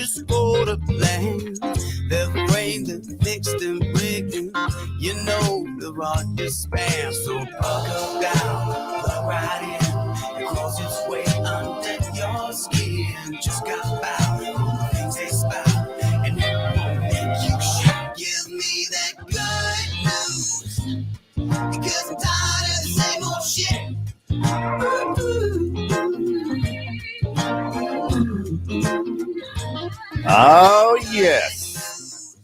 just go to plan. They'll frame the fixed and breaking. You know the rod just span. So buckle down, plug right in. It crawls its way under your skin. Just got bound from the things they spout. And you should give me that good news. Because I'm tired of the same old shit. Oh, yes.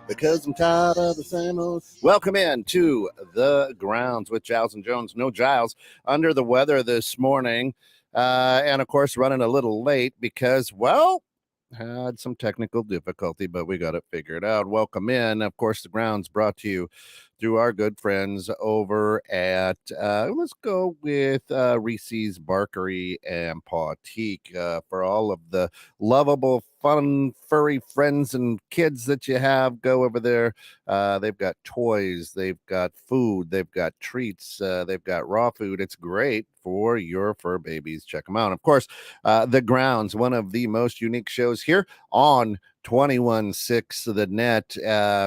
Because I'm tired of the same old. Welcome in to The Grounds with Giles and Jones. No Giles, under the weather this morning. And, of course, running a little late because, well, had some technical difficulty, but we got it figured out. Welcome in. Of course, The Grounds brought to you through our good friends over at, let's go with Reese's Barkery and Pautique for all of the lovable, fun, furry friends and kids that you have. Go over there. They've got toys, they've got food, they've got treats, they've got raw food. It's great for your fur babies. Check them out. Of course, The Grounds, one of the most unique shows here on 21.6 The Net,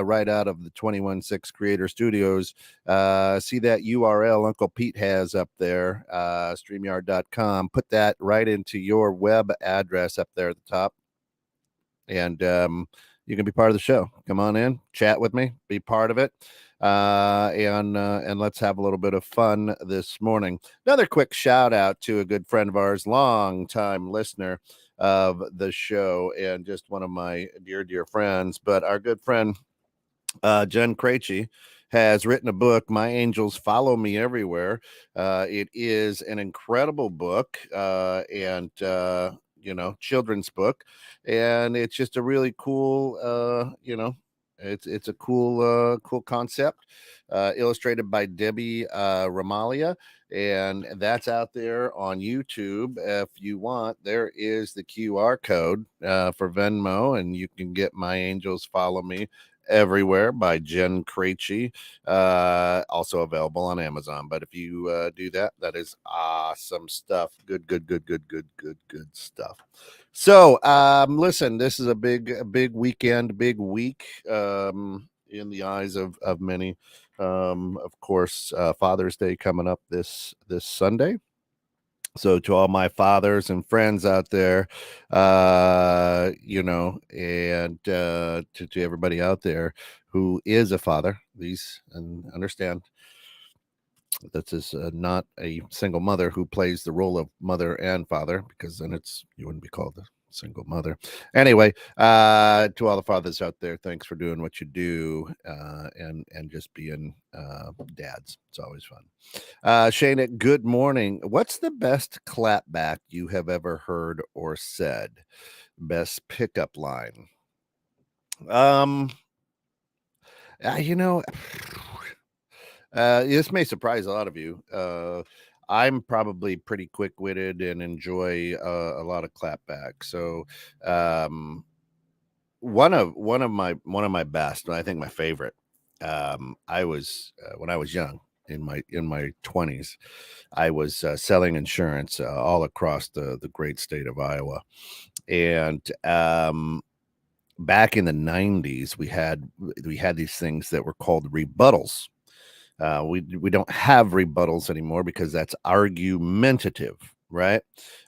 right out of the 21.6 Creator Studios. See that URL Uncle Pete has up there, StreamYard.com. Put that right into your web address up there at the top. And you can be part of the show. Come on in, chat with me, be part of it. And let's have a little bit of fun this morning. Another quick shout out to a good friend of ours, long time listener of the show, and just one of my dear friends. But our good friend Jen Krejci has written a book, My Angels Follow Me Everywhere. It is an incredible book, and children's book, and it's just a really cool, it's a cool concept, illustrated by Debbie Ramalia, and that's out there on YouTube. If you want, there is the QR code for Venmo, and you can get My Angels Follow Me Everywhere by Jen Krejci, also available on Amazon. But if you do that, that is awesome stuff. Good stuff. So listen, this is a big weekend, big week in the eyes of many. Of course, Father's Day coming up this Sunday. So to all my fathers and friends out there, and to everybody out there who is a father, and understand this is not a single mother who plays the role of mother and father, because then you wouldn't be called a single mother. Anyway, to all the fathers out there, thanks for doing what you do, and just being dads. It's always fun. Shana, good morning. What's the best clapback you have ever heard or said? Best pickup line? You know, this may surprise a lot of you. I'm probably pretty quick-witted and enjoy a lot of clapback. So, one of my best, and I think my favorite. I was when I was young, in my 20s, I was selling insurance all across the great state of Iowa, and back in the 90s, we had these things that were called rebuttals. We don't have rebuttals anymore because that's argumentative, right?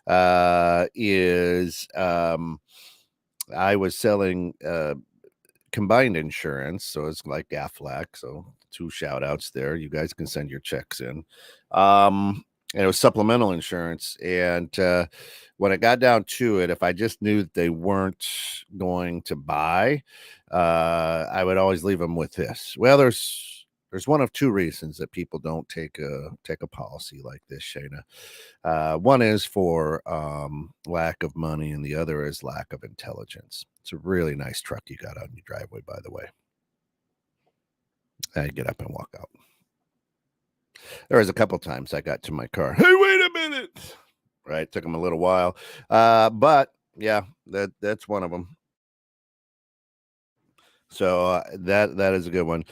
I was selling combined insurance, so it's like Aflac. So 2 shout outs there. You guys can send your checks in. And it was supplemental insurance. And when it got down to it, if I just knew that they weren't going to buy, I would always leave them with this. Well, there's one of 2 reasons that people don't take a policy like this, Shayna. One is for lack of money, and the other is lack of intelligence. It's a really nice truck you got on your driveway, by the way. I get up and walk out. There was a couple times I got to my car. Hey, wait a minute! Right, took them a little while, but yeah, that's one of them. So that is a good one.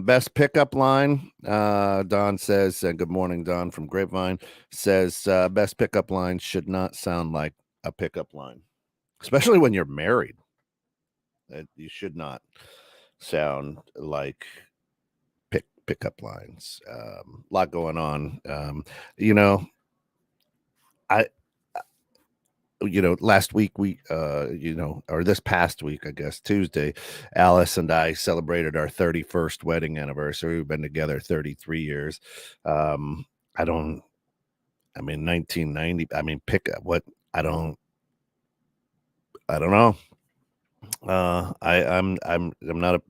Best pickup line. Don says, good morning, Don from Grapevine says, best pickup line should not sound like a pickup line. especially when you're married. You should not sound like pickup lines. A lot going on. You know, I last week or this past week, I guess Tuesday, Alice and I celebrated our 31st wedding anniversary. We've been together 33 years. I don't, I mean, 1990, I mean, pick up what, I don't, I don't know. I'm not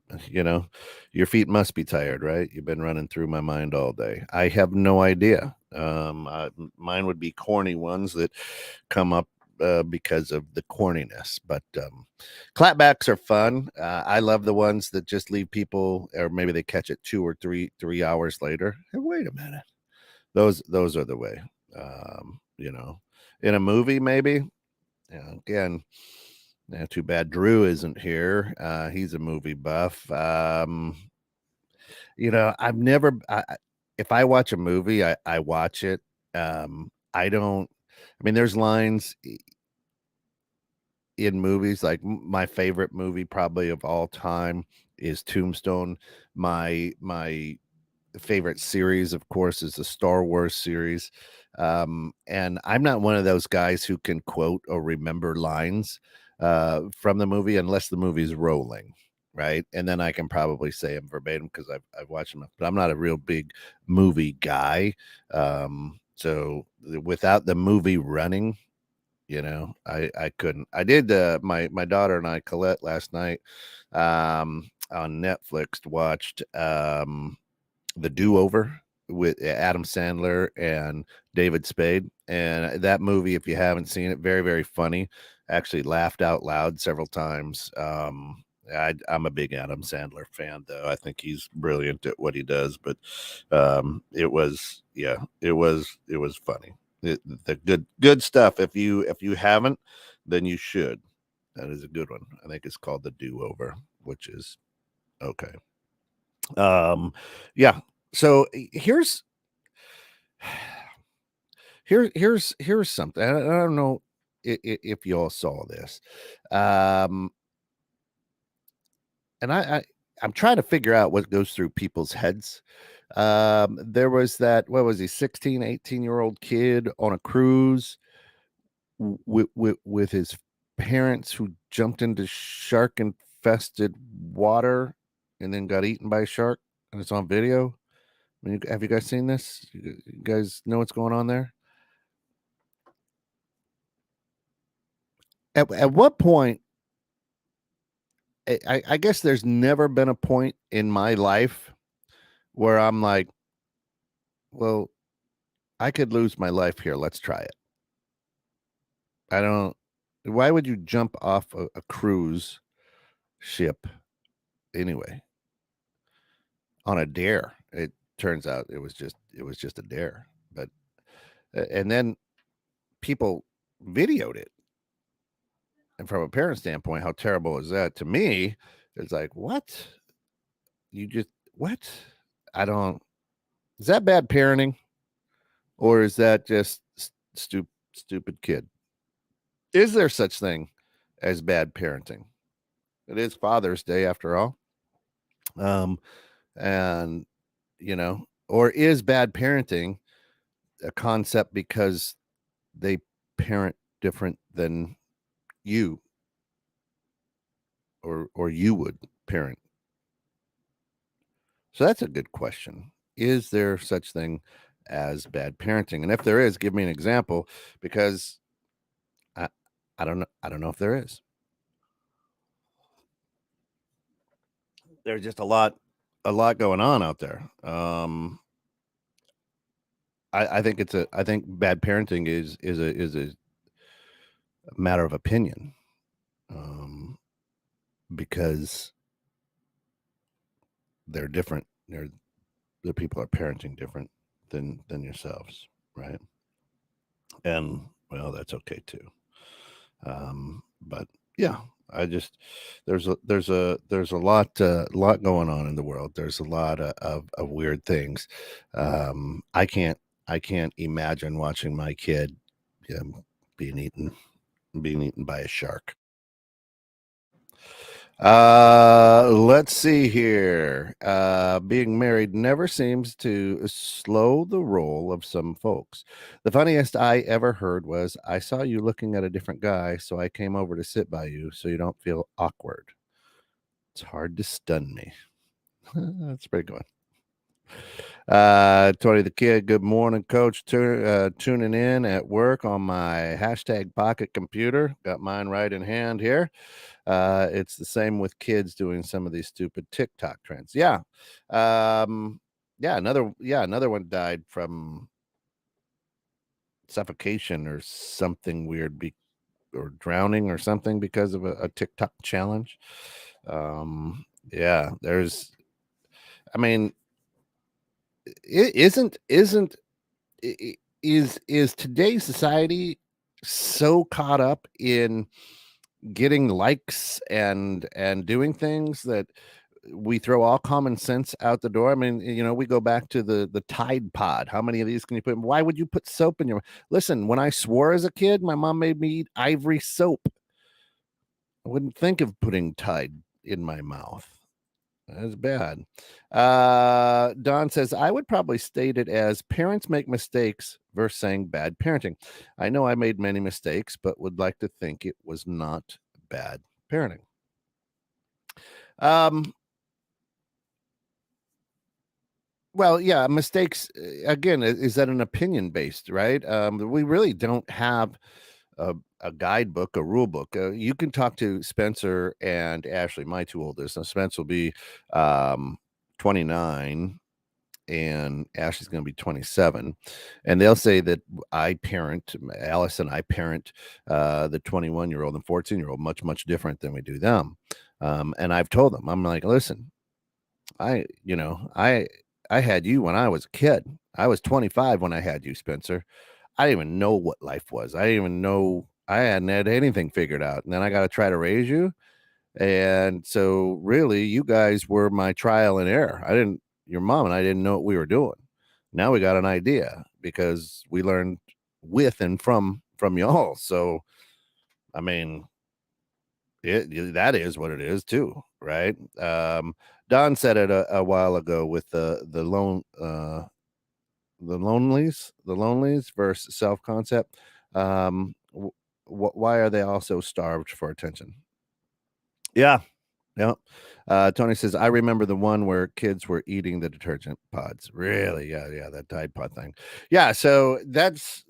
your feet must be tired, right? You've been running through my mind all day. I have no idea. Mine would be corny ones that come up because of the corniness, but clapbacks are fun. I love the ones that just leave people, or maybe they catch it 2 or 3 hours later. Hey, wait a minute. Those are the way. In a movie, maybe. Again, yeah, too bad Drew isn't here. He's a movie buff. I've never. If I watch a movie, I watch it. I don't. I mean, there's lines in movies like my favorite movie probably of all time is Tombstone. My favorite series, of course, is the Star Wars series. And I'm not one of those guys who can quote or remember lines from the movie unless the movie's rolling, right? And then I can probably say them verbatim because I've watched them, but I'm not a real big movie guy. So without the movie running, I couldn't. I did. My daughter and I, Colette, last night on Netflix watched The Do Over with Adam Sandler and David Spade. And that movie, if you haven't seen it, very, very funny. Actually laughed out loud several times. I'm a big Adam Sandler fan, though. I think he's brilliant at what he does. But it was funny. The good stuff. If you haven't, then you should. That is a good one. I think it's called The Do Over, which is okay. Yeah. So here's something. I don't know if you all saw this. Um, and I'm trying to figure out what goes through people's heads. There was that, what was he, 16, 18-year-old kid on a cruise with his parents who jumped into shark infested water and then got eaten by a shark, and it's on video. I mean, have you guys seen this? You guys know what's going on there? At what point? I guess there's never been a point in my life where I'm like, well, I could lose my life here. Let's try it. I don't. Why would you jump off a cruise ship anyway on a dare? It turns out it was just a dare. But and then people videoed it, and from a parent standpoint, how terrible is that? To me, it's like, what? You just what? I don't. Is that bad parenting, or is that just stupid kid? Is there such thing as bad parenting? It is Father's Day after all. Um, and or is bad parenting a concept because they parent different than you, or you would parent? So that's a good question. Is there such thing as bad parenting? And if there is, give me an example, because I I don't know. I don't know if there is. There's just a lot going on out there. I think bad parenting is a matter of opinion, um, because they're different. The people are parenting different than yourselves, right? And well, that's okay too. But yeah, I just there's a lot going on in the world. There's a lot of weird things. I can't imagine watching my kid being eaten being eaten by a shark. Let's see here. Being married never seems to slow the roll of some folks. The funniest I ever heard was, I saw you looking at a different guy, so I came over to sit by you so you don't feel awkward. It's hard to stun me. That's a pretty good one. Tony the Kid, good morning, coach. Tuning in at work on my hashtag pocket computer. Got mine right in hand here. It's the same with kids doing some of these stupid TikTok trends. Another one died from suffocation or something weird, or drowning or something because of a TikTok challenge. There's, I mean, it isn't is today's society so caught up in getting likes and doing things that we throw all common sense out the door. I mean, we go back to the Tide Pod. How many of these can you put? Why would you put soap in your? Listen, when I swore as a kid, my mom made me eat ivory soap. I wouldn't think of putting Tide in my mouth. That's bad. Don says, I would probably state it as parents make mistakes versus saying bad parenting. I know I made many mistakes, but would like to think it was not bad parenting. Well, yeah, mistakes, again, is that an opinion based, right? We really don't have a guidebook, a rule book. You can talk to Spencer and Ashley, my two oldest. Now, Spencer will be 29 and Ashley's going to be 27. And they'll say that Alice and I parent the 21-year-old and 14-year-old much, much different than we do them. And I've told them, I'm like, listen, I had you when I was a kid. I was 25 when I had you, Spencer. I didn't even know what life was. I didn't even know, I hadn't had anything figured out. And then I got to try to raise you. And so really you guys were my trial and error. Your mom and I didn't know what we were doing. Now we got an idea because we learned with and from y'all. So, I mean, that is what it is too, right? Don said it a while ago with the lonelies versus self concept. Why are they all so starved for attention? Yeah. Tony says, I remember the one where kids were eating the detergent pods. Really? Yeah, that Tide Pod thing. Yeah, so that's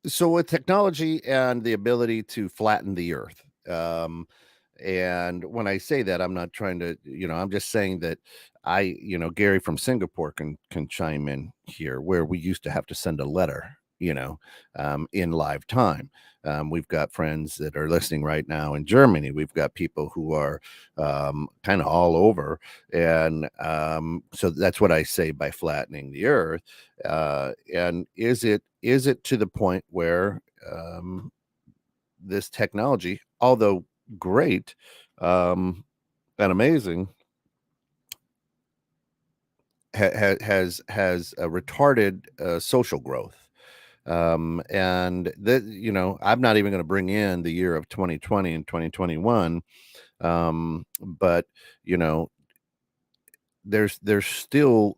so with technology and the ability to flatten the earth. And when I say that, I'm not trying to, I'm just saying that Gary from Singapore can chime in here, where we used to have to send a letter, in live time. We've got friends that are listening right now in Germany. We've got people who are kind of all over. And so that's what I say by flattening the earth. And is it to the point where this technology, although great and amazing, has a retarded social growth? And that, I'm not even going to bring in the year of 2020 and 2021. But there's still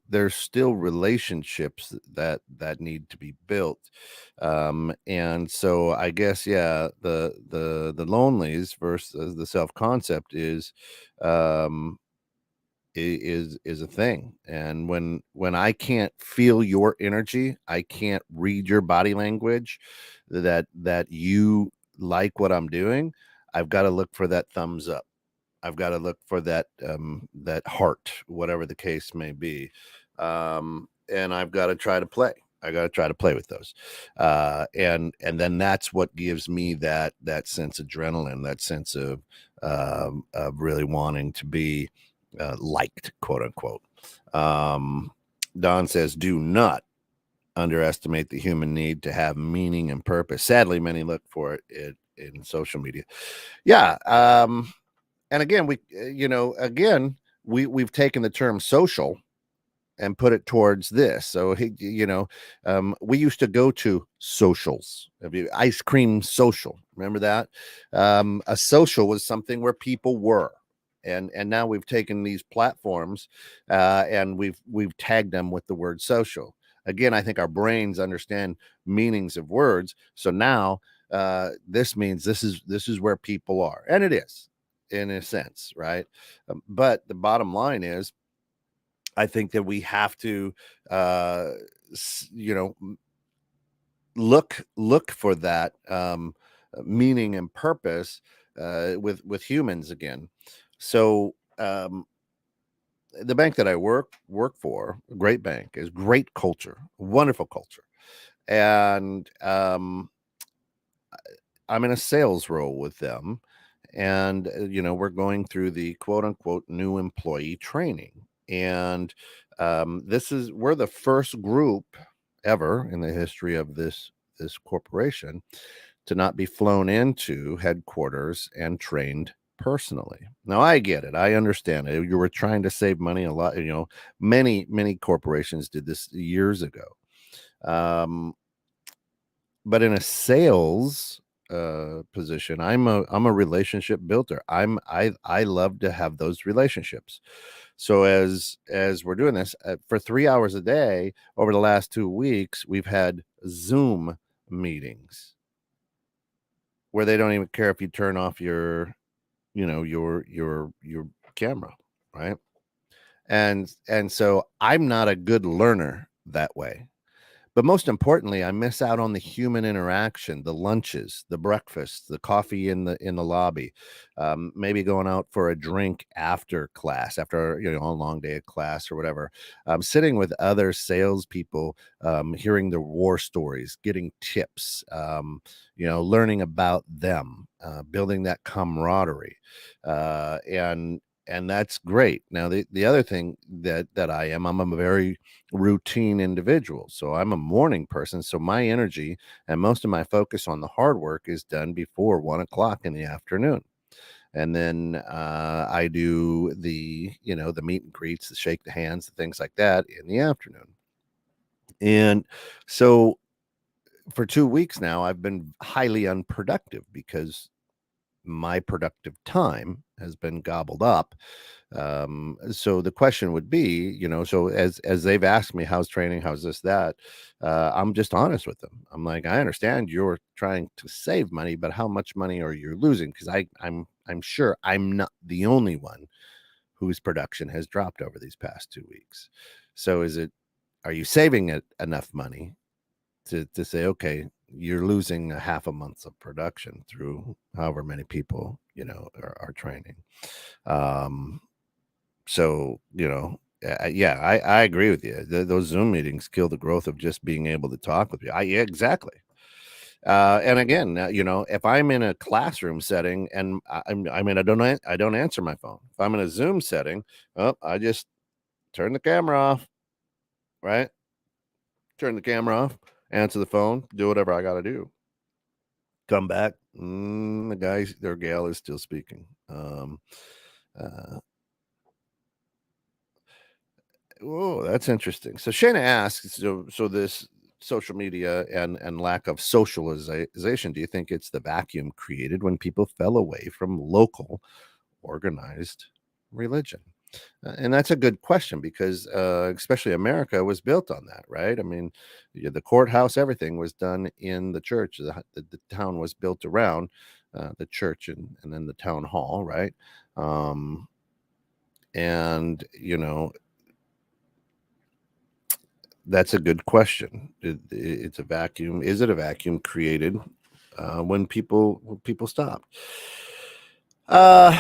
relationships that need to be built. And so I guess, the lonelies versus the self concept is a thing. And when I can't feel your energy, I can't read your body language, that you like what I'm doing, I've got to look for that thumbs up. I've got to look for that heart, whatever the case may be. And I've got to try to play. I got to try to play with those. And then that's what gives me that sense of adrenaline, that sense of really wanting to be liked, quote unquote. Don says, do not underestimate the human need to have meaning and purpose. Sadly, many look for it in social media. Yeah. And again, we've taken the term social and put it towards this. So we used to go to socials, ice cream social. Remember that? A social was something where people were, and now we've taken these platforms, and we've tagged them with the word social. Again, I think our brains understand meanings of words. So now this means this is where people are, and it is in a sense, right? But the bottom line is, I think that we have to, uh, look for that meaning and purpose with humans again. So the bank that I work for, a great bank, is great culture, wonderful culture, and I'm in a sales role with them, and we're going through the quote unquote new employee training, and we're the first group ever in the history of this corporation to not be flown into headquarters and trained personally. Now I get it. I understand it. You were trying to save money a lot. Many corporations did this years ago. Um, but in a sales position, I'm a relationship builder. I love to have those relationships. So as we're doing this for 3 hours a day over the last 2 weeks, we've had Zoom meetings where they don't even care if you turn off your camera, right? And so I'm not a good learner that way. But most importantly, I miss out on the human interaction, the lunches, the breakfasts, the coffee in the lobby, maybe going out for a drink after class, after a long day of class or whatever. Sitting with other salespeople, hearing their war stories, getting tips, learning about them, building that camaraderie, and that's great. Now, the other thing that I'm a very routine individual. So I'm a morning person. So my energy and most of my focus on the hard work is done before 1 o'clock in the afternoon. And then I do the meet and greets, the shake the hands, the things like that in the afternoon. And so for 2 weeks now, I've been highly unproductive because my productive time has been gobbled up. So the question would be, so as they've asked me, how's training, how's this, that, I'm just honest with them. I'm like, I understand you're trying to save money, but how much money are you losing? Because I'm sure I'm not the only one whose production has dropped over these past 2 weeks. So are you saving enough money to say, okay, you're losing a half a month of production through however many people are training. So yeah, I agree with you. Those Zoom meetings kill the growth of just being able to talk with you. Yeah, exactly. And again, if I'm in a classroom setting and I don't answer my phone. If I'm in a Zoom setting, I just turn the camera off, right? Turn the camera off, answer the phone, do whatever I got to do. Come back, the guy or gal is still speaking. Uh, Oh, that's interesting. So Shayna asks, so this social media and lack of socialization, do you think it's the vacuum created when people fell away from local organized religion? And that's a good question because especially America was built on that, right? I mean, the courthouse, everything was done in the church. The town was built around the church and then the town hall, right? Um, and that's a good question. It's a vacuum. Is it a vacuum created when people stopped? Uh,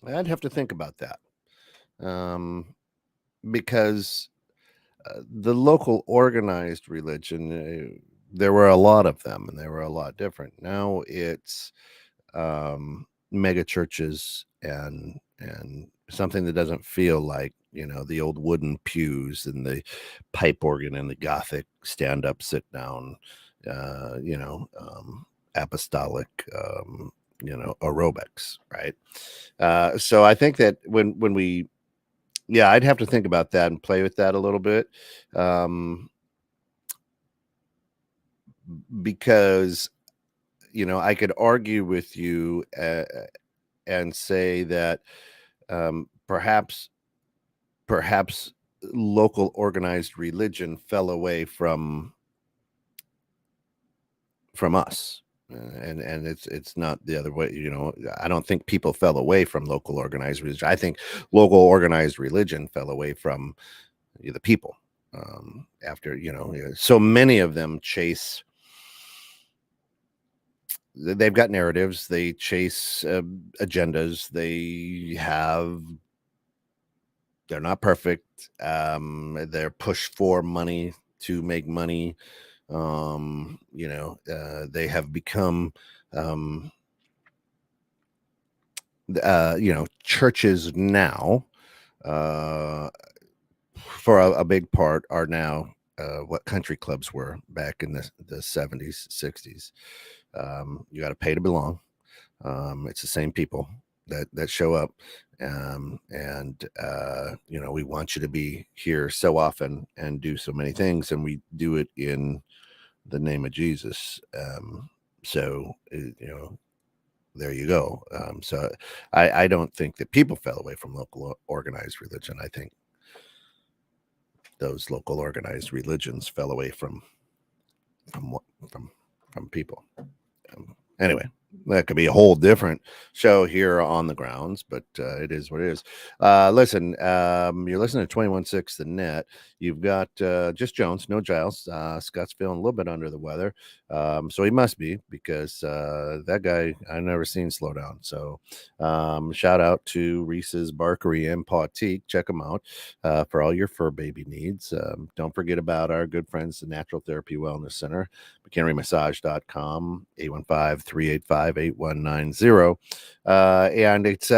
I'd have to think about that because the local organized religion, there were a lot of them, and they were a lot different. Now it's mega churches and something that doesn't feel like the old wooden pews and the pipe organ and the Gothic stand up sit down apostolic aerobics, right? So I think that when we Yeah, I'd have to think about that and play with that a little bit. Um, because I could argue with you and say that perhaps local organized religion fell away from us. And it's not the other way. I don't think people fell away from local organized religion. I think local organized religion fell away from the people. After so many of them chase, they've got narratives, they chase agendas, they're not perfect. They're pushed for money to make money. They have become um, churches now, uh, for a big part, are now what country clubs were back in the 70s, 60s. You got to pay to belong. It's the same people that show up, and we want you to be here so often and do so many things, and we do it in the name of Jesus. So there you go. So I don't think that people fell away from local organized religion. I think those local organized religions fell away from what from from people. Anyway, that could be a whole different show here on the grounds, but it is what it is. Listen, you're listening to 21.6 The Net. You've got just Jones, no Giles. Scott's feeling a little bit under the weather. So he must be, because that guy, I've never seen slow down. So shout out to Reese's Barkery and Pautique. Check them out for all your fur baby needs. Don't forget about our good friends, the Natural Therapy Wellness Center, McHenryMassage.com, 815-385-8190. And it's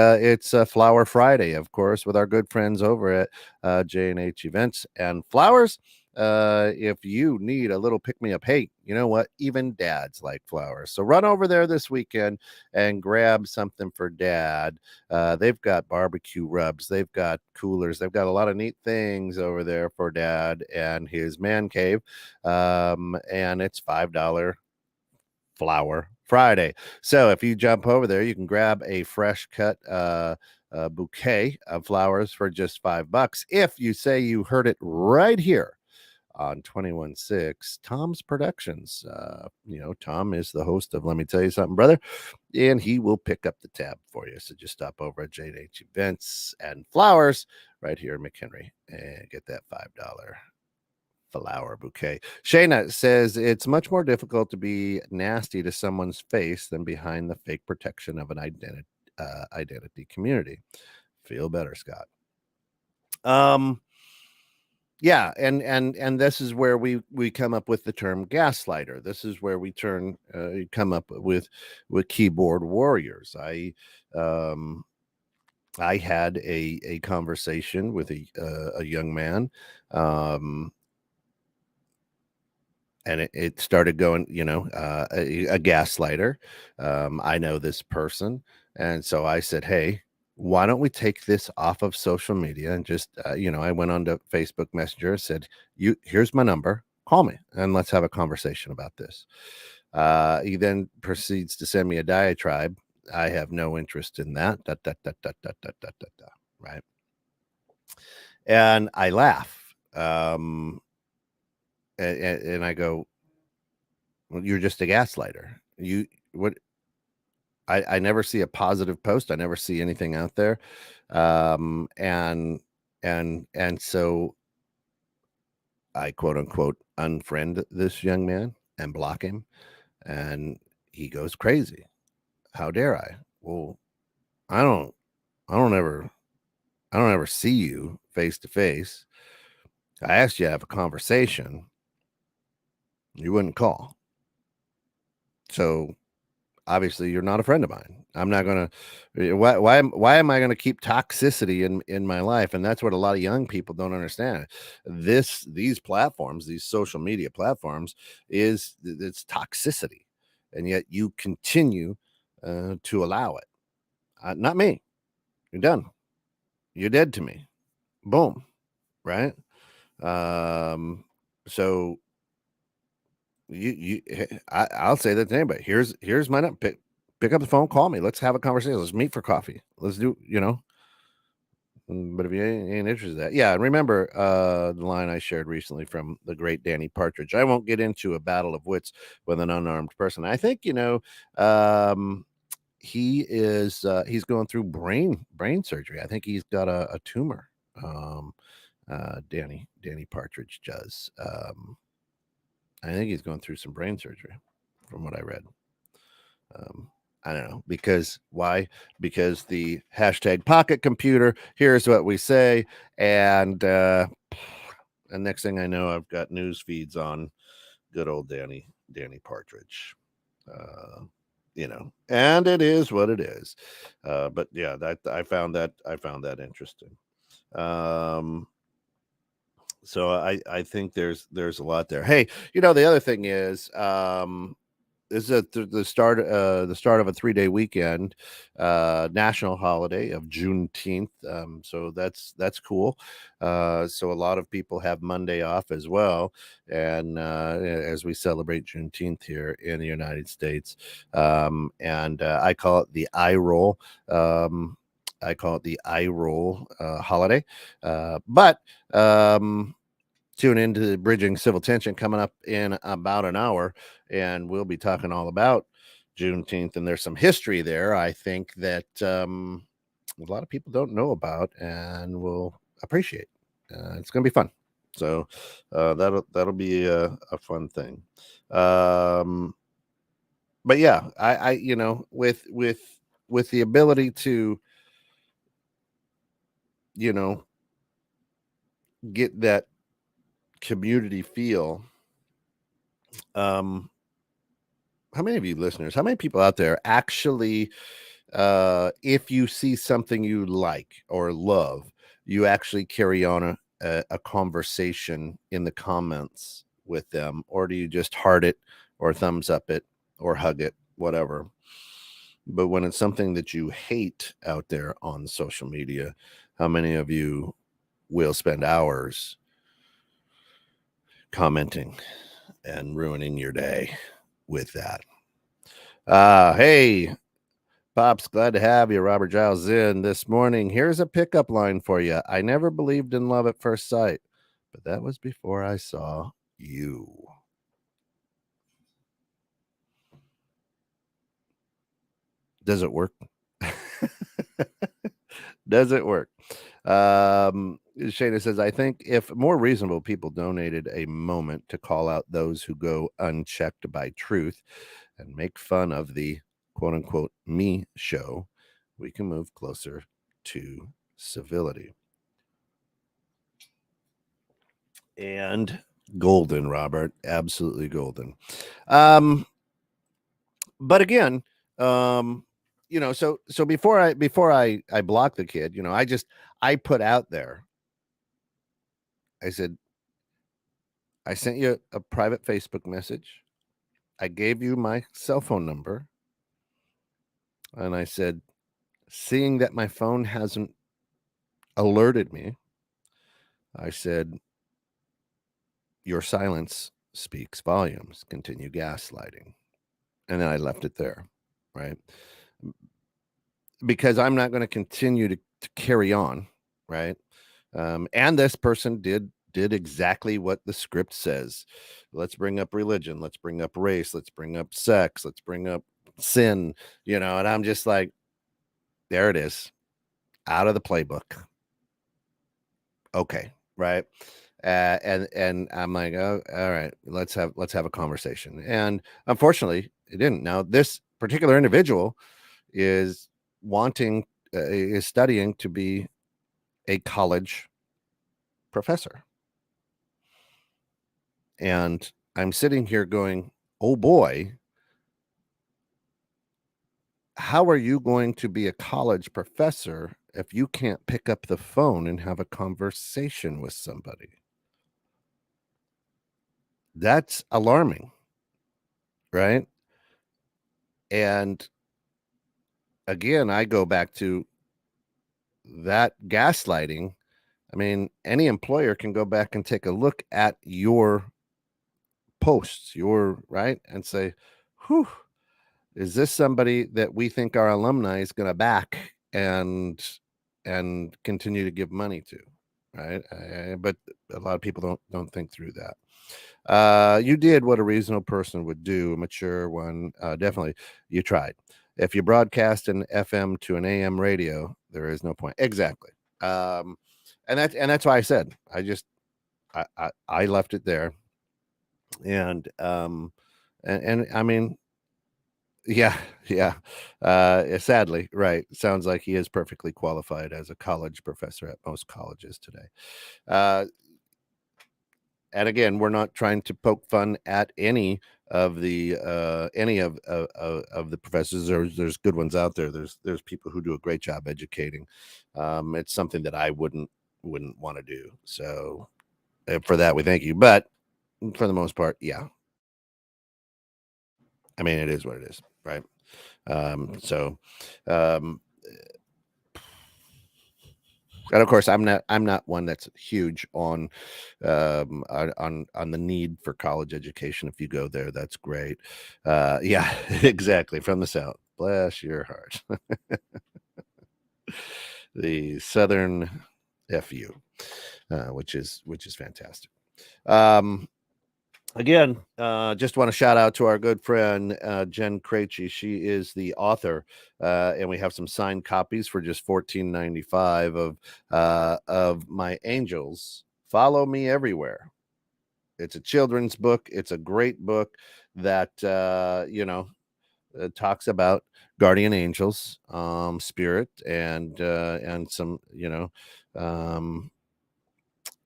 Flower Friday, of course, with our good friends over at J&H Events and Flowers. If you need a little pick me up, hey, you know what? Even dads like flowers. So run over there this weekend and grab something for dad. They've got barbecue rubs, they've got coolers, they've got a lot of neat things over there for dad and his man cave. And it's $5 Flower Friday. So if you jump over there, you can grab a fresh cut bouquet of flowers for just $5 if you say you heard it right here on 21.6 Tom's Productions. Tom is the host of Let Me Tell You Something, Brother, and he will pick up the tab for you. So just stop over at J&H Events and Flowers right here in McHenry and get that $5 flower bouquet. Shayna says it's much more difficult to be nasty to someone's face than behind the fake protection of an identity community. Feel better, Scott. Um, yeah, and this is where we come up with the term gaslighter. This is where we come up with keyboard warriors. I had a conversation with a young man, and it started going, a gaslighter. I know this person, and so I said, hey, why don't we take this off of social media and just I went on to Facebook Messenger and said, here's my number, call me and let's have a conversation about this. He then proceeds to send me a diatribe. I have no interest in that, right? And I laugh, and I go, well, you're just a gaslighter. You what? I never see a positive post. I never see anything out there. And so I quote unquote unfriend this young man and block him, and he goes crazy. How dare I? Well, I don't I don't ever I don't ever see you face to face. I asked you to have a conversation. You wouldn't call. So obviously you're not a friend of mine. I'm not gonna. Why am I gonna keep toxicity in my life? And that's what a lot of young people don't understand. These platforms, these social media platforms, it's toxicity, and yet you continue to allow it. Not me. You're done. You're dead to me. Boom, right? So I'll say that to anybody. Here's my number. Pick up the phone, call me. Let's have a conversation. Let's meet for coffee. Let's do, But if you ain't interested in that, yeah. And remember the line I shared recently from the great Danny Partridge. I won't get into a battle of wits with an unarmed person. I think he's going through brain surgery. I think he's got a tumor. Um, Danny Partridge does. I think he's going through some brain surgery, from what I read. Um, I don't know because why? Because the hashtag pocket computer. Here's what we say, and next thing I know, I've got news feeds on good old Danny Partridge. Uh, and it is what it is. But yeah, that I found that interesting. Um, so I think there's a lot there. Hey, the other thing is this is the start of a 3-day weekend, national holiday of Juneteenth. So that's cool. So a lot of people have Monday off as well, and as we celebrate Juneteenth here in the United States, and I call it the eye roll. I call it the eye roll holiday, but tune into Bridging Civil Tension coming up in about an hour, and we'll be talking all about Juneteenth. And there's some history there, I think, that a lot of people don't know about and will appreciate. It's going to be fun. So that'll be a fun thing. But yeah, I with the ability to get that community feel. How many of you listeners, how many people out there actually, if you see something you like or love, you actually carry on a conversation in the comments with them, or do you just heart it or thumbs up it or hug it, whatever? But when it's something that you hate out there on social media, how many of you will spend hours commenting and ruining your day with that? Hey, Pops, glad to have you. Robert Giles in this morning. Here's a pickup line for you. I never believed in love at first sight, but that was before I saw you. Does it work? Does it work? Shana says, I think if more reasonable people donated a moment to call out those who go unchecked by truth and make fun of the quote unquote me show, we can move closer to civility. And golden, Robert, absolutely golden. But again, so before I block the kid, I put out there, I said, I sent you a private Facebook message. I gave you my cell phone number. And I said, seeing that my phone hasn't alerted me, I said, your silence speaks volumes. Continue gaslighting. And then I left it there, right? Because I'm not going to continue to carry on, right? And this person did exactly what the script says. Let's bring up religion. Let's bring up race. Let's bring up sex. Let's bring up sin. And I'm just like, there it is, out of the playbook. Okay, right. And I'm like, oh, all right, let's have a conversation. And unfortunately, it didn't. Now, this particular individual is is studying to be a college professor. And I'm sitting here going, oh boy, how are you going to be a college professor if you can't pick up the phone and have a conversation with somebody? That's alarming, right? And again, I go back to that gaslighting I mean, any employer can go back and take a look at your posts, your right, and say, whew, is this somebody that we think our alumni is going to back and continue to give money to, right? But a lot of people don't think through that. You did what a reasonable person would do, a mature one. Definitely, you tried. If you broadcast an FM to an AM radio, there is no point. Exactly. Um, and that's why I said I left it there, and I mean, yeah, yeah. Sadly, right. Sounds like he is perfectly qualified as a college professor at most colleges today. Uh, and again, we're not trying to poke fun at any of the professors. There's good ones out there. There's people who do a great job educating. It's something that I wouldn't want to do. So for that, we thank you. But for the most part, yeah. I mean, it is what it is, right? So, um, and of course, I'm not one that's huge on the need for college education. If you go there, that's great. Yeah, exactly. From the South, bless your heart. The Southern FU, which is fantastic. Um, Again, just want to shout out to our good friend Jen Krejci. She is the author, and we have some signed copies for just $14.95 of My Angels. Follow Me Everywhere. It's a children's book. It's a great book that talks about guardian angels, spirit, and some um,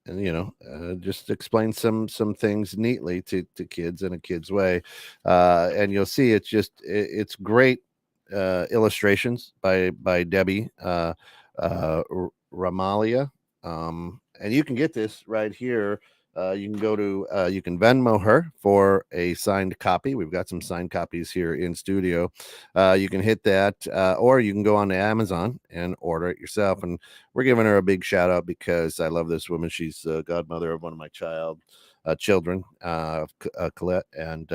and just explain some things neatly to kids in a kid's way, and you'll see it's great illustrations by Debbie Ramalia, and you can get this right here. You can go to you can Venmo her for a signed copy. We've got some signed copies here in studio. You can hit that, or you can go on to Amazon and order it yourself. And we're giving her a big shout out because I love this woman. She's the godmother of one of my children, Colette, and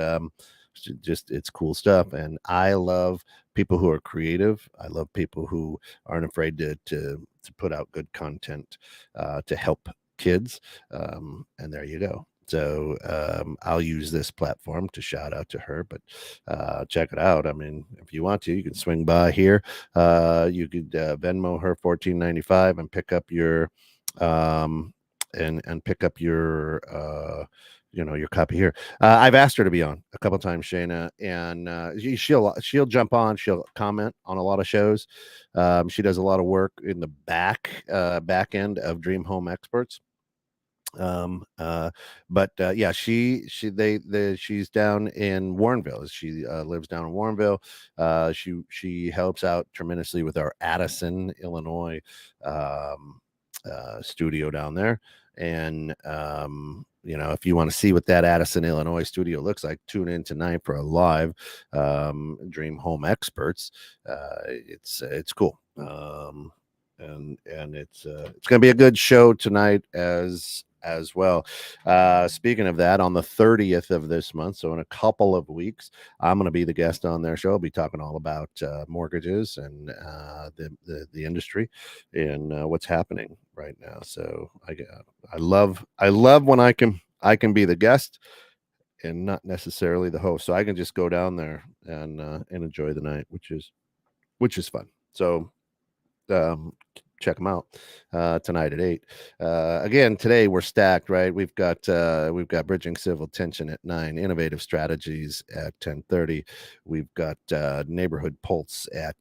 just it's cool stuff. And I love people who are creative. I love people who aren't afraid to put out good content to help kids. And there you go. So I'll use this platform to shout out to her, but check it out. I mean, if you want to, you can swing by here. You could Venmo her $14.95 and pick up your and pick up your copy here. I've asked her to be on a couple times, Shayna, and she'll jump on. She'll comment on a lot of shows. She does a lot of work in the back end of Dream Home Experts. um uh but yeah, she's down in Warrenville. She lives down in Warrenville. She helps out tremendously with our Addison, Illinois um studio down there. And if you want to see what that Addison, Illinois studio looks like, tune in tonight for a live Dream Home Experts. It's cool. And it's going to be a good show tonight as well. Speaking of that, on the 30th of this month, so in a couple of weeks, I'm going to be the guest on their show. I'll be talking all about mortgages and the industry and what's happening right now. So I love when I can be the guest and not necessarily the host, so I can just go down there and enjoy the night, which is fun. So um, check them out tonight at 8. Again, today we're stacked, right? We've got bridging civil tension at 9, innovative strategies at 10:30. We've got neighborhood pulse at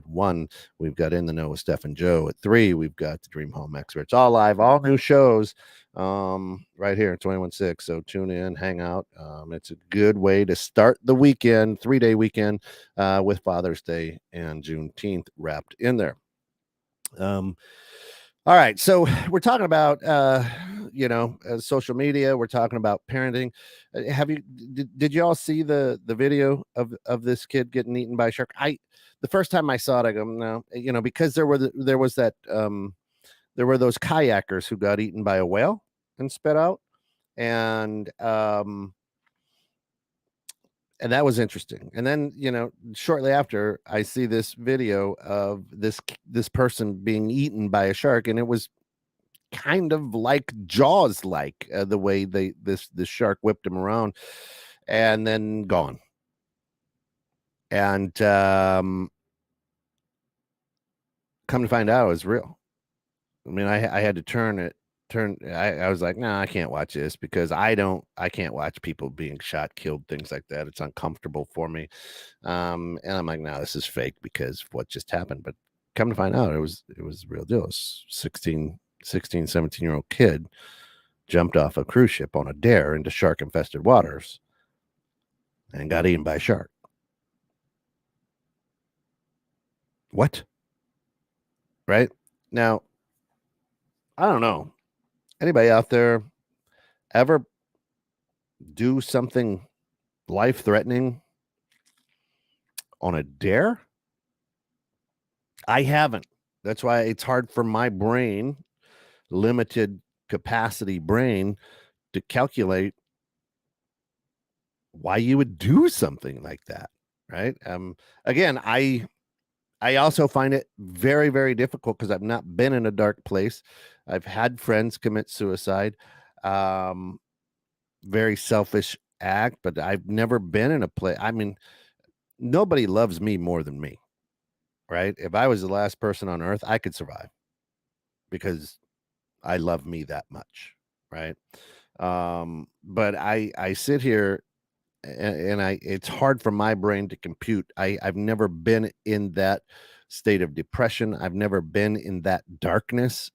1. We've got in the know with Steph and Joe at 3. We've got the Dream Home Experts, all live, all new shows right here at 21.6. So tune in, hang out. It's a good way to start the weekend, 3-day weekend, with Father's Day and Juneteenth wrapped in there. um all right, so we're talking about social media. We're talking about parenting. Have you did you all see the video of this kid getting eaten by a shark? I The first time I saw it, I go, no, because there was there were those kayakers who got eaten by a whale and spit out, and that was interesting. And then, shortly after, I see this video of this person being eaten by a shark, and it was kind of like Jaws, like the way this shark whipped him around, and then gone. And come to find out, it was real. I mean, I had to I was like, nah, I can't watch this because I can't watch people being shot, killed, things like that. It's uncomfortable for me. And I'm like, no, this is fake because of what just happened. But come to find out, it was a real deal. It was 16, 17-year-old kid jumped off a cruise ship on a dare into shark infested waters and got eaten by a shark. What? Right? Now, I don't know. Anybody out there ever do something life threatening on a dare? I haven't. That's why it's hard for my brain, limited capacity brain, to calculate why you would do something like that. Right. Again, I also find it very, very difficult because I've not been in a dark place. I've had friends commit suicide. Very selfish act, but I've never been in a place. I mean, nobody loves me more than me, right? If I was the last person on earth, I could survive because I love me that much, right? But I sit here and it's hard for my brain to compute. I've never been in that state of depression. I've never been in that darkness.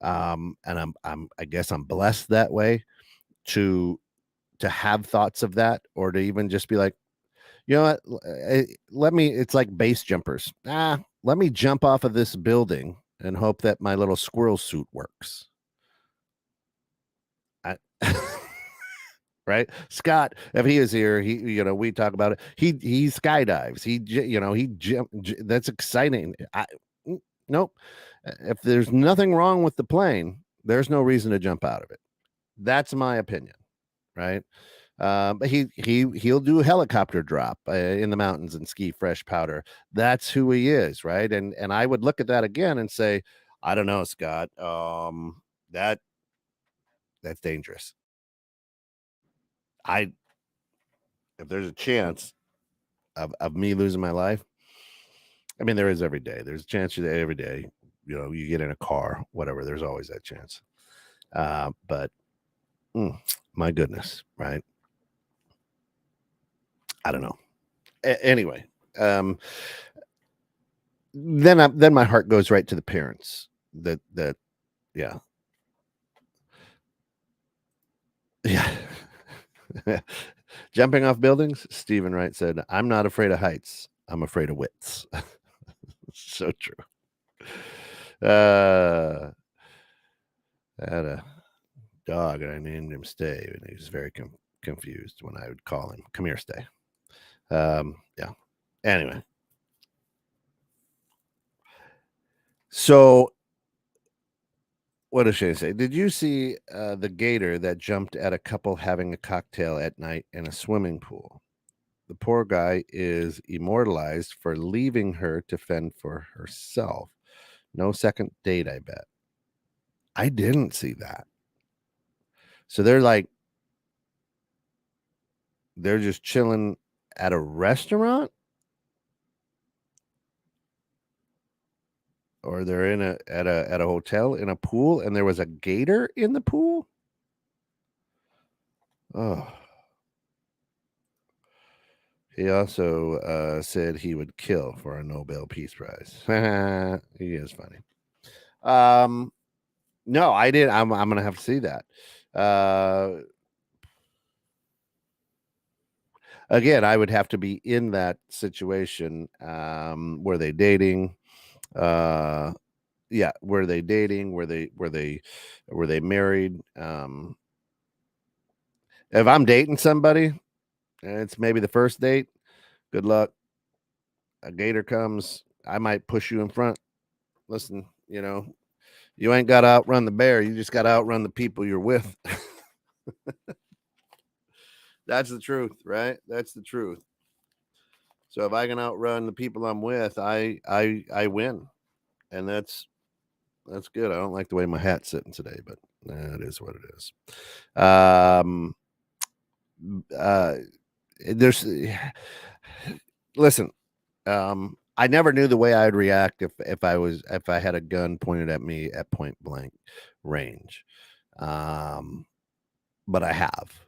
And I guess I'm blessed that way to have thoughts of that, or to even just be like, you know what, it's like base jumpers. Let me jump off of this building and hope that my little squirrel suit works. I, right? Scott, if he is here, we talk about it. He skydives. That's exciting. Nope. If there's nothing wrong with the plane, there's no reason to jump out of it. That's my opinion, right? But he'll do a helicopter drop in the mountains and ski fresh powder. That's who he is, right? And I would look at that again and say, I don't know, Scott. That's dangerous. If there's a chance of me losing my life, I mean, there is every day. There's a chance that every day, you get in a car, whatever. There's always that chance. But my goodness, right? I don't know. Anyway, then my heart goes right to the parents. Yeah. Jumping off buildings. Stephen Wright said, "I'm not afraid of heights. I'm afraid of wits." So true. I had a dog and I named him Stay, and he was very confused when I would call him, "Come here, Stay." Yeah. Anyway, so what does Shane say? Did you see the gator that jumped at a couple having a cocktail at night in a swimming pool? The poor guy is immortalized for leaving her to fend for herself. No second date, I bet. I didn't see that. So they're just chilling at a restaurant, or they're at a hotel in a pool, and there was a gator in the pool. Oh. He also said he would kill for a Nobel Peace Prize. He is funny. No, I did. I'm gonna have to see that. Again, I would have to be in that situation. Were they dating? Yeah, were they dating? Were they married? If I'm dating somebody and it's maybe the first date, good luck. A gator comes, I might push you in front. Listen, You ain't got to outrun the bear. You just got to outrun the people you're with. That's the truth, right? That's the truth. So if I can outrun the people I'm with, I win, and that's good. I don't like the way my hat's sitting today, but it is what it is. Uh, there's listen. I never knew the way I'd react if I had a gun pointed at me at point blank range. Um, but I have,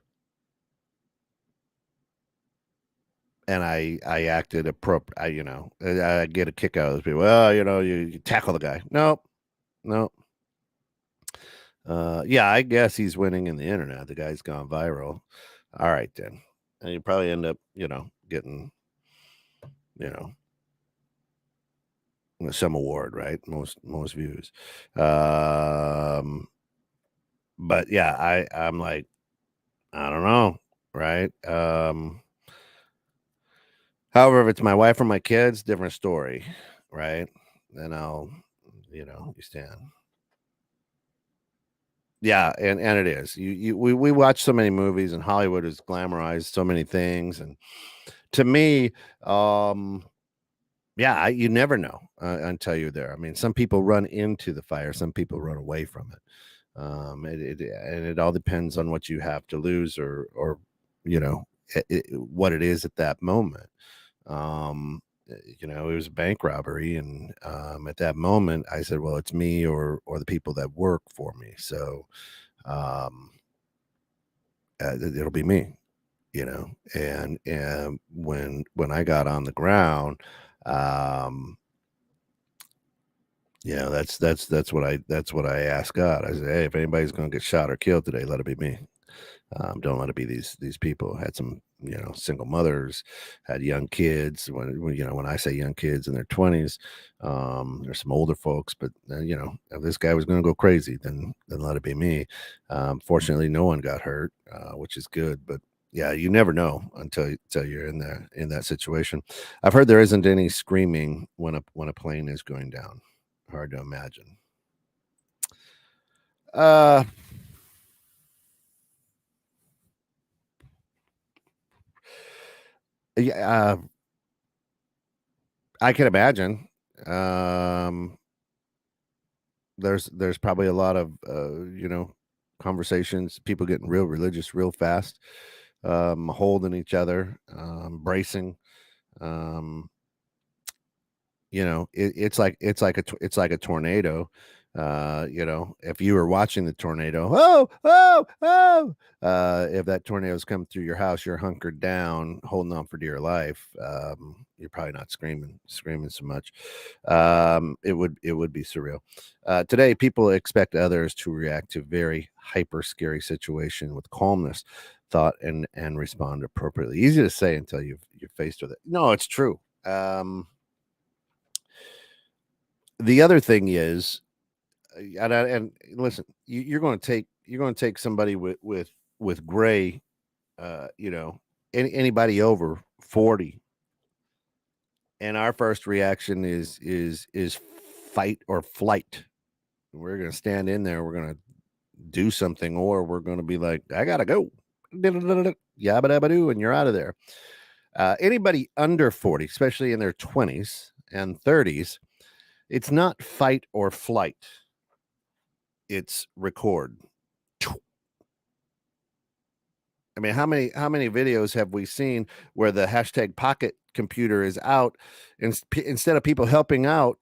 and I acted appropriate. I get a kick out of those people. Well, you tackle the guy. Nope, nope. Yeah, I guess he's winning in the internet. The guy's gone viral. All right, then, and you probably end up, getting, you know, some award, right? Most views. Um, but yeah, I'm like, I don't know, right? However, if it's my wife or my kids, different story, right? Then you stand. Yeah, and it is. We watch so many movies, and Hollywood has glamorized so many things, and to me, um, yeah, you never know until you're there. I mean, some people run into the fire, some people run away from it. And it all depends on what you have to lose, or what it is at that moment. It was a bank robbery, and at that moment, I said, "Well, it's me or the people that work for me." So um, it'll be me, and when I got on the ground, um, that's what I asked God. I said, "Hey, if anybody's going to get shot or killed today, let it be me. Don't let it be these people." Had some single mothers, had young kids. When I say young kids in their 20s, there's some older folks, but if this guy was going to go crazy, then let it be me. Fortunately, no one got hurt, which is good, but. Yeah, you never know until you're in that situation. I've heard there isn't any screaming when a plane is going down. Hard to imagine. Uh, yeah, I can imagine. Um, there's probably a lot of conversations, people getting real religious real fast, holding each other, bracing. Um, it's like a tornado. If you were watching the tornado, if that tornado's come through your house, you're hunkered down holding on for dear life. You're probably not screaming so much. It would be surreal. Today people expect others to react to very hyper scary situation with calmness, thought, and respond appropriately. Easy to say until you're faced with it. No, it's true. The other thing is, and listen, you're going to take somebody with gray, uh, you know, anybody over 40, and our first reaction is fight or flight. We're going to stand in there. We're going to do something, or we're going to be like, I gotta go, yabba dabba doo, and you're out of there. Anybody under 40, especially in their 20s and 30s, it's not fight or flight. It's record. I mean, how many videos have we seen where the hashtag pocket computer is out, and instead of people helping out,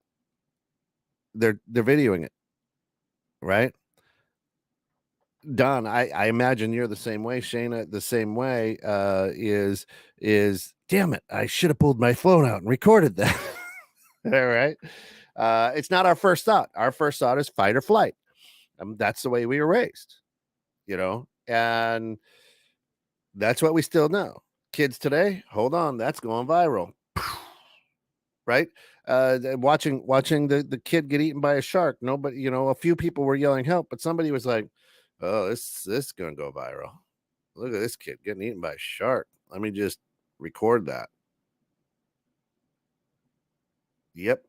they're videoing it, right? Don, I imagine you're the same way. Shayna, the same way. Is damn it, I should have pulled my phone out and recorded that. All right. It's not our first thought. Our first thought is fight or flight. That's the way we were raised, and that's what we still know. Kids today, hold on, that's going viral, right? Watching the kid get eaten by a shark. Nobody, a few people were yelling help, but somebody was like, "Oh, this is gonna go viral. Look at this kid getting eaten by a shark. Let me just record that." Yep.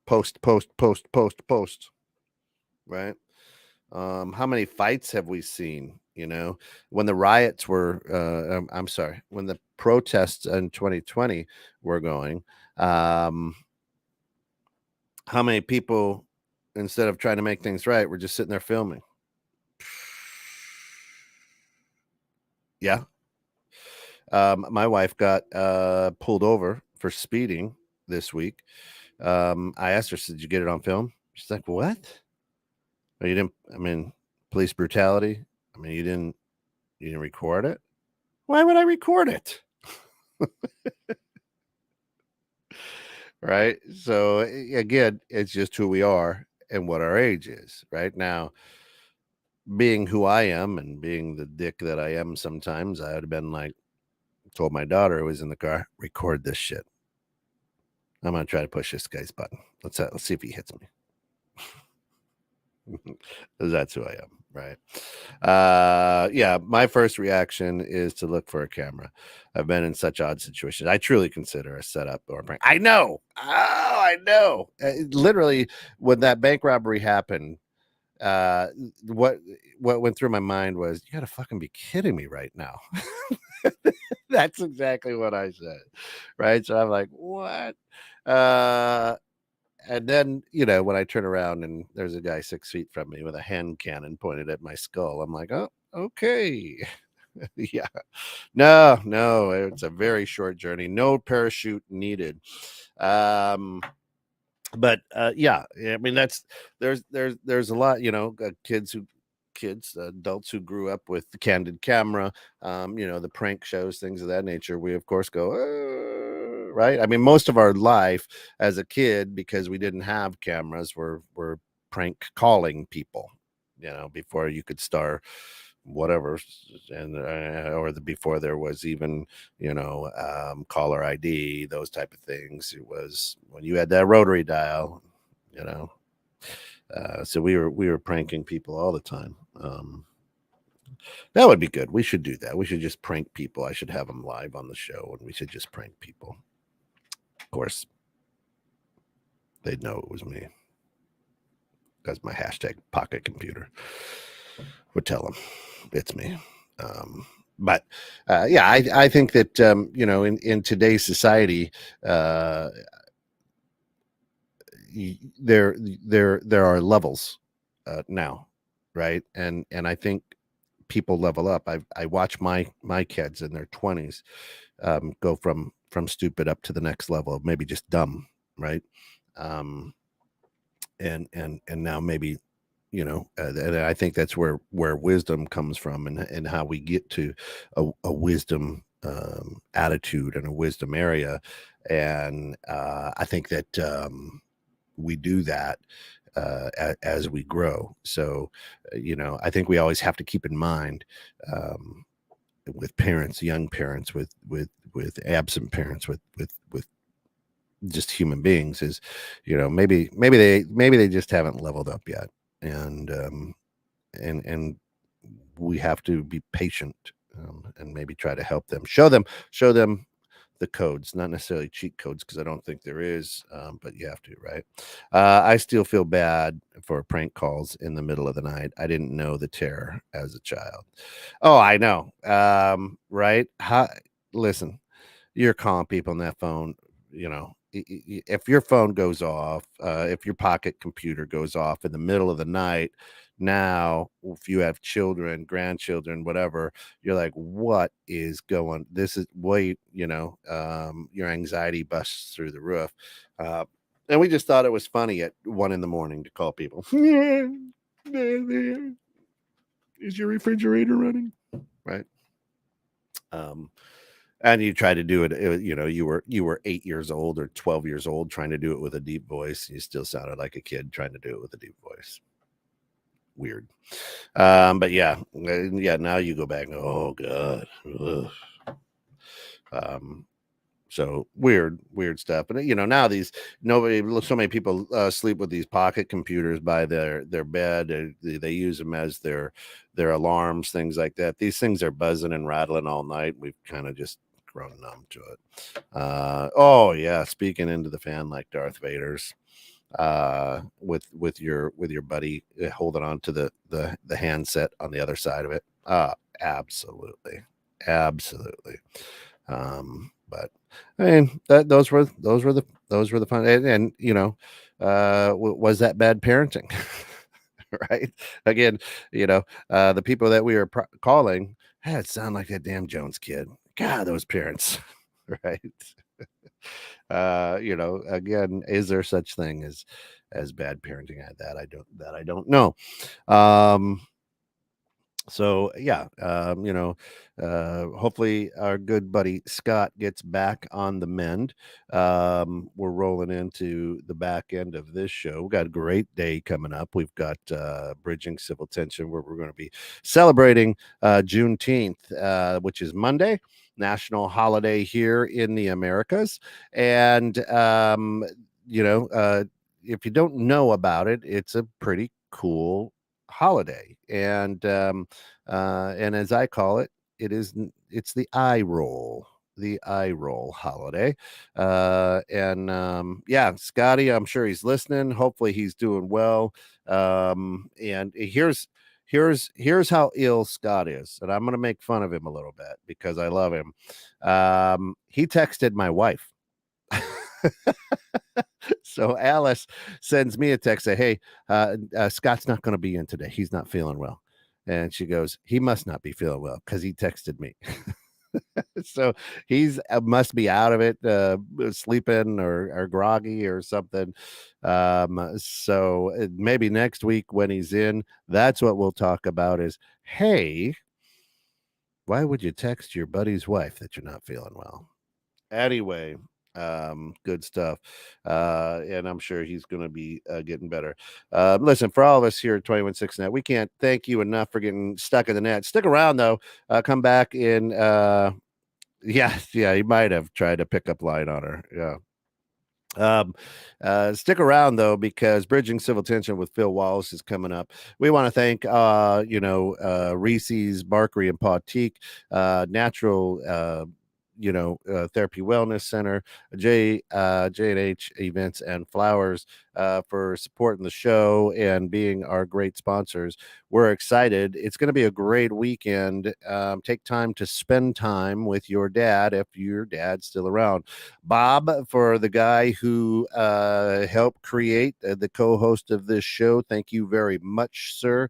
Post, post, post, post, post. right? How many fights have we seen? When the riots were, I'm sorry, when the protests in 2020 were going, um, how many people, instead of trying to make things right, were just sitting there filming? Yeah. My wife got pulled over for speeding this week. I asked her, "Did you get it on film?" She's like, "What? Oh, you didn't? I mean, police brutality. I mean, you didn't record it. Why would I record it?" Right. So again, it's just who we are and what our age is. Right now, being who I am and being the dick that I am, sometimes I would have been like, told my daughter who was in the car, "Record this shit. I'm gonna try to push this guy's button. Let's see if he hits me." 'Cause that's who I am, right? Yeah, my first reaction is to look for a camera. I've been in such odd situations. I truly consider a setup or a prank. I know. Oh, I know. Literally, when that bank robbery happened, uh, what what went through my mind was, "You gotta fucking be kidding me right now." That's exactly what I said, right? So I'm like, "What?" Uh, and then, when I turn around and there's a guy 6 feet from me with a hand cannon pointed at my skull, I'm like, "Oh, okay." Yeah. No, no, it's a very short journey. No parachute needed. Um, but yeah, I mean, there's a lot, adults who grew up with the candid camera, the prank shows, things of that nature. We of course go, right? I mean, most of our life as a kid, because we didn't have cameras, were prank calling people, before you could star whatever, and or before there was even, caller ID, those type of things. It was when you had that rotary dial, you know so we were pranking people all the time. That would be good. We should do that. We should just prank people. I should have them live on the show, and we should just prank people. Of course, they'd know it was me, because my hashtag pocket computer would tell them it's me. Um, but yeah, I think that, in today's society, uh, there are levels now, right? And I think people level up. I watch my kids in their 20s go from stupid up to the next level of maybe just dumb, right? Um, and now maybe, and I think that's where wisdom comes from, and how we get to a wisdom attitude and a wisdom area. And I think that we do that as we grow. So, I think we always have to keep in mind, um, with parents, young parents, with absent parents, with just human beings, is, maybe they just haven't leveled up yet, and and we have to be patient, and maybe try to help them, show them the codes, not necessarily cheat codes, because I don't think there is, but you have to, right? I still feel bad for prank calls in the middle of the night. I didn't know the terror as a child. Oh, I know. Right? Listen, you're calling people on that phone, if your phone goes off, if your pocket computer goes off in the middle of the night, now if you have children, grandchildren, whatever, you're like, what is going, this is, wait, your anxiety busts through the roof. And we just thought it was funny at 1 a.m. to call people. Is your refrigerator running? Right. um and you try to do it, you were 8 years old or 12 years old, trying to do it with a deep voice. You still sounded like a kid trying to do it with a deep voice. Weird. But yeah, yeah, now you go back and go, oh god. Ugh. um so weird stuff. And now these, nobody, so many people sleep with these pocket computers by their bed. They use them as their alarms, things like that. These things are buzzing and rattling all night. We've kind of just grown numb to it. Oh yeah, speaking into the fan like Darth Vader's. with your buddy holding on to the handset on the other side of it. Absolutely, absolutely. But I mean, those were the fun, and was that bad parenting? Right? Again, the people that we were calling had sound like that damn Jones kid. God, those parents, right? Again, is there such thing as bad parenting? That I don't know. Um, so yeah, hopefully our good buddy Scott gets back on the mend. We're rolling into the back end of this show. We've got a great day coming up. We've got bridging civil tension, where we're going to be celebrating Juneteenth, which is Monday, national holiday here in the Americas. And if you don't know about it, it's a pretty cool holiday. And as I call it, it's the eye roll holiday. And yeah, Scotty, I'm sure he's listening. Hopefully he's doing well. And here's how ill Scott is, and I'm going to make fun of him a little bit because I love him. He texted my wife. So Alice sends me a text, say, "Hey, Scott's not going to be in today. He's not feeling well." And she goes, "He must not be feeling well because he texted me." So he's must be out of it, sleeping or groggy or something. So maybe next week when he's in, that's what we'll talk about. Is, hey, why would you text your buddy's wife that you're not feeling well? Anyway, good stuff. And I'm sure he's going to be getting better. Listen, for all of us here at 216 Net, we can't thank you enough for getting stuck in the net. Stick around though. Come back in. Yeah, he might have tried to pick up line on her. Yeah. Stick around though, because bridging civil tension with Phil Wallace is coming up. We want to thank Reese's Barkery and Pautique, Natural Therapy Wellness Center, J&H Events and Flowers, for supporting the show and being our great sponsors. We're excited. It's going to be a great weekend. Take time to spend time with your dad if your dad's still around. Bob, for the guy who helped create the co-host of this show, thank you very much, sir.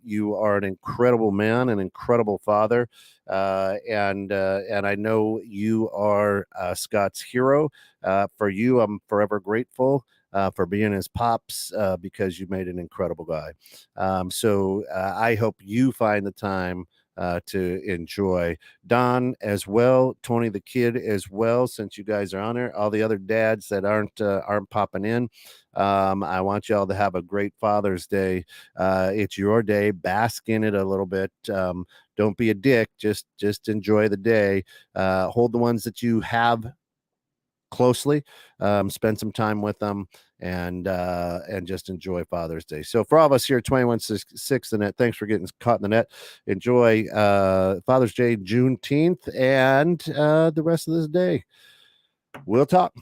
You are an incredible man, an incredible father. And I know you are Scott's hero. For you, I'm forever grateful for being his pops, because you made an incredible guy. So I hope you find the time to enjoy Don as well, Tony the kid as well, since you guys are on there. All the other dads that aren't popping in, I want y'all to have a great Father's Day. It's your day. Bask in it a little bit. Don't be a dick. Just enjoy the day. Hold the ones that you have closely. Spend some time with them, and just enjoy Father's Day. So for all of us here at 216 the net, thanks for getting caught in the net. Enjoy Father's Day, Juneteenth, and the rest of this day. We'll talk.